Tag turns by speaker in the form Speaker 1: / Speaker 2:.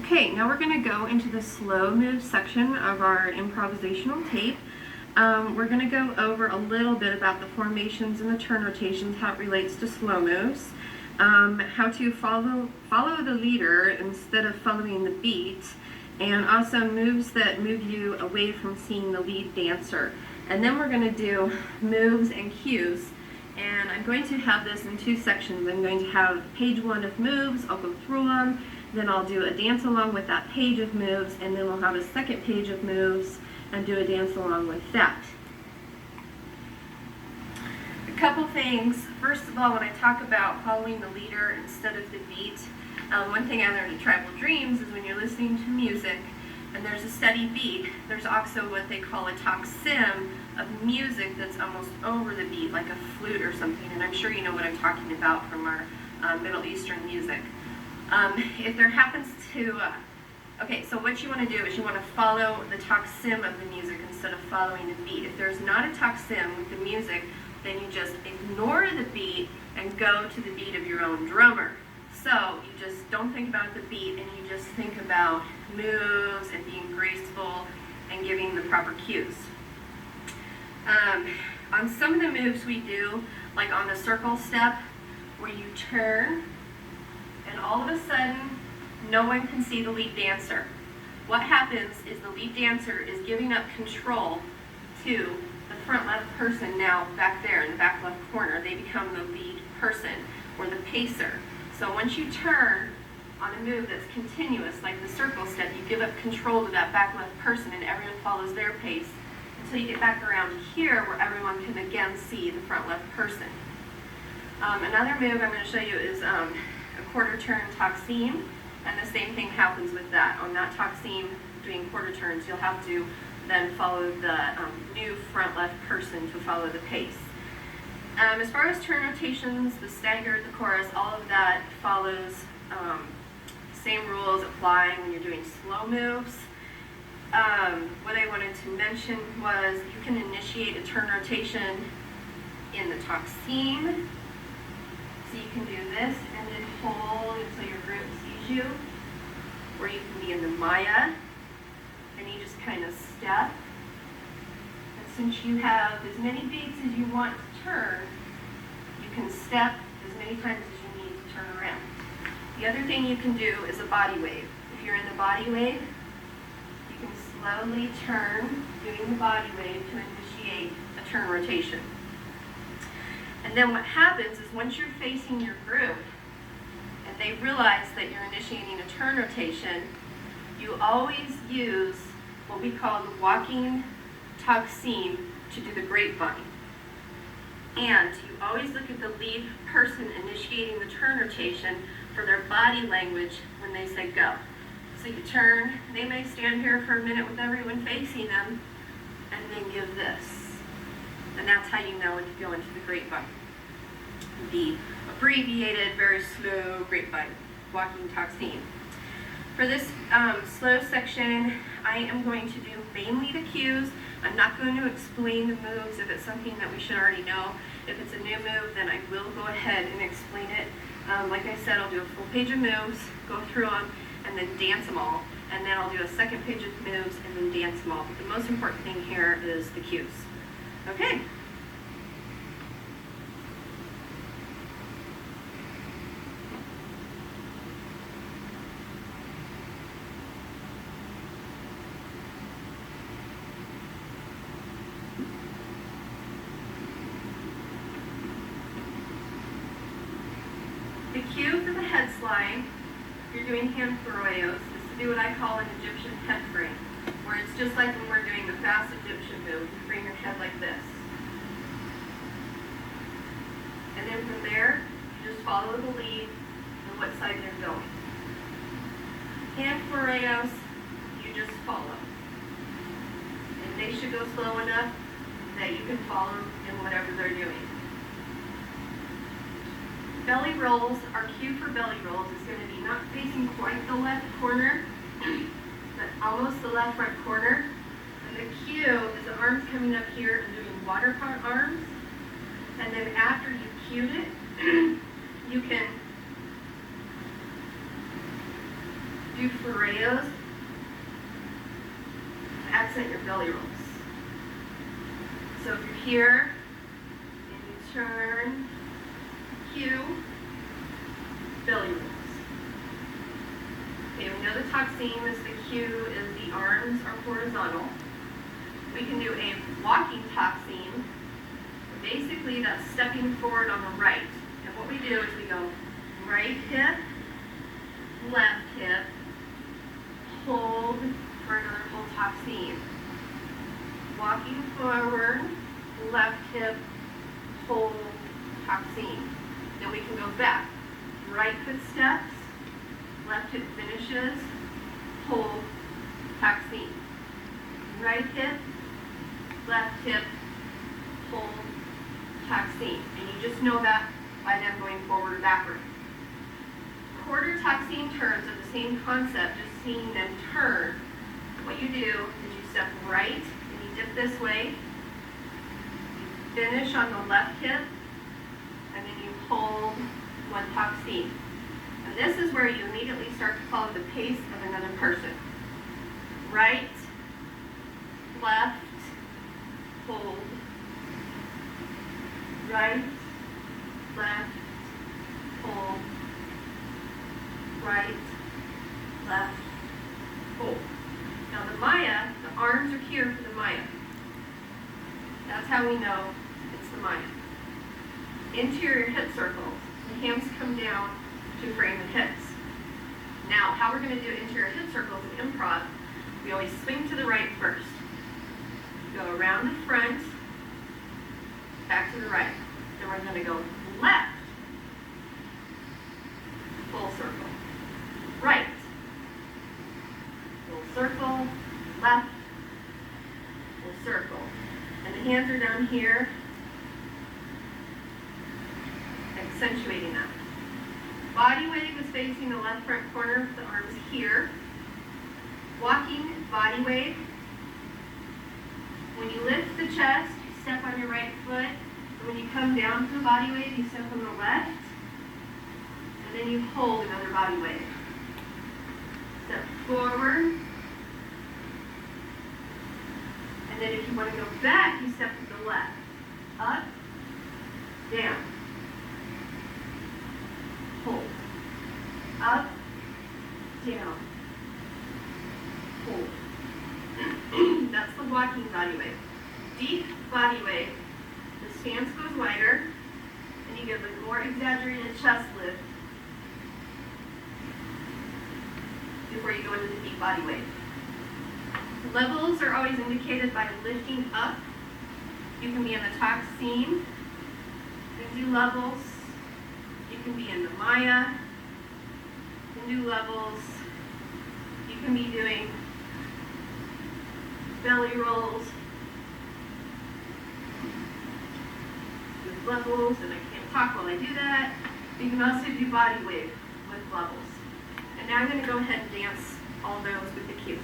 Speaker 1: Okay, now we're going to go into the slow move section of our improvisational tape. We're going to go over a little bit about the formations and the turn rotations, how it relates to slow moves, how to follow the leader instead of following the beat, and also moves that move you away from seeing the lead dancer. And then we're going to do moves and cues. And I'm going to have this in two sections. I'm going to have page 1 of moves. I'll go through them. Then I'll do a dance along with that page of moves, and then we'll have a second page of moves and do a dance along with that. A couple things. First of all, when I talk about following the leader instead of the beat, one thing I learned in Tribal Dreams is when you're listening to music and there's a steady beat, there's also what they call a tocsin of music that's almost over the beat, like a flute or something, and I'm sure you know what I'm talking about from our Middle Eastern music. If there happens to, okay, so what you want to do is you want to follow the tocsin of the music instead of following the beat. If there's not a tocsin with the music, then you just ignore the beat and go to the beat of your own drummer. So you just don't think about the beat and you just think about moves and being graceful and giving the proper cues. On some of the moves we do, like on the circle step, where you turn, and all of a sudden, no one can see the lead dancer. What happens is the lead dancer is giving up control to the front left person now back there in the back left corner. They become the lead person or the pacer. So once you turn on a move that's continuous, like the circle step, you give up control to that back left person and everyone follows their pace until you get back around here where everyone can again see the front left person. Another move I'm going to show you is a quarter turn tocsin, and the same thing happens with that. On that tocsin, doing quarter turns, you'll have to then follow the new front left person to follow the pace. As far as turn rotations, the stagger, the chorus, all of that follows same rules apply when you're doing slow moves. What I wanted to mention was you can initiate a turn rotation in the tocsin. So you can do this and then hold until your group sees you. Or you can be in the Maya and you just kind of step. And since you have as many beats as you want to turn, you can step as many times as you need to turn around. The other thing you can do is a body wave. If you're in the body wave, you can slowly turn, doing the body wave to initiate a turn rotation. And then what happens is once you're facing your group and they realize that you're initiating a turn rotation, you always use what we call the walking tocsin to do the grapevine. And you always look at the lead person initiating the turn rotation for their body language when they say go. So you turn, they may stand here for a minute with everyone facing them and then give this. And that's how you know when to go into the grapevine. The abbreviated, very slow grapevine, walking tocsin. For this slow section, I am going to do mainly the cues. I'm not going to explain the moves if it's something that we should already know. If it's a new move, then I will go ahead and explain it. Like I said, I'll do a full page of moves, go through them, and then dance them all. And then I'll do a second page of moves and then dance them all. But the most important thing here is the cues. Okay. The cue for the head slide, if you're doing hand furroyos, is to do what I call an Egyptian head frame, where it's just like when we're doing the fast Egyptian move. You frame your head like this. And then from there, you just follow the lead and what side they're going. Hand furroyos, you just follow. And they should go slow enough that you can follow in whatever they're doing. Belly rolls, our cue for belly rolls is going to be not facing quite the left corner, but almost the left front corner. And the cue is the arms coming up here and doing waterfront arms. And then after you cued it, you can Do Prairies. Accent your belly rolls. So if you're here, and you turn, Q, belly rolls. Okay, we know the toxine is the Q is the arms are horizontal. We can do a walking toxine. Basically, that's stepping forward on the right. And what we do is we go right hip, left hip, hold for another full toxine. Walking forward, left hip, hold, toxine. Then we can go back. Right foot steps, left hip finishes, hold, toxine. Right hip, left hip, hold, toxine. And you just know that by them going forward or backward. Quarter toxine turns are the same concept, just seeing them turn. What you do is you step right and you dip this way. You finish on the left hip and then you hold one toxine. And this is where you immediately start to follow the pace of another person. Right, left, hold. Right, left, hold. Right, left, hold. Now the Maya, the arms are here for the Maya. That's how we know it's the Maya. Interior hip circles. The hands come down to frame the hips. Now, how we're going to do interior hip circles in improv, we always swing to the right first. Go around the front, back to the right. Then we're going to go left, full circle. Right, full circle, left, full circle. And the hands are down here, accentuating that. Body weight is facing the left front corner with the arms here. Walking, body weight. When you lift the chest, you step on your right foot. And when you come down to the body weight, you step on the left. And then you hold another body weight. Step forward. And then if you want to go back, you step to the left. Up, down. Hold. Up, down. Hold. That's the walking body weight. Deep body weight. The stance goes wider, and you give a more exaggerated chest lift before you go into the deep body weight. Levels are always indicated by lifting up. You can be in the toxine. You can do levels. You can be in the Maya. You can do levels. You can be doing belly rolls with levels, and I can't talk while I do that. You can also do body weight with levels. And now I'm going to go ahead and dance all those with the cues.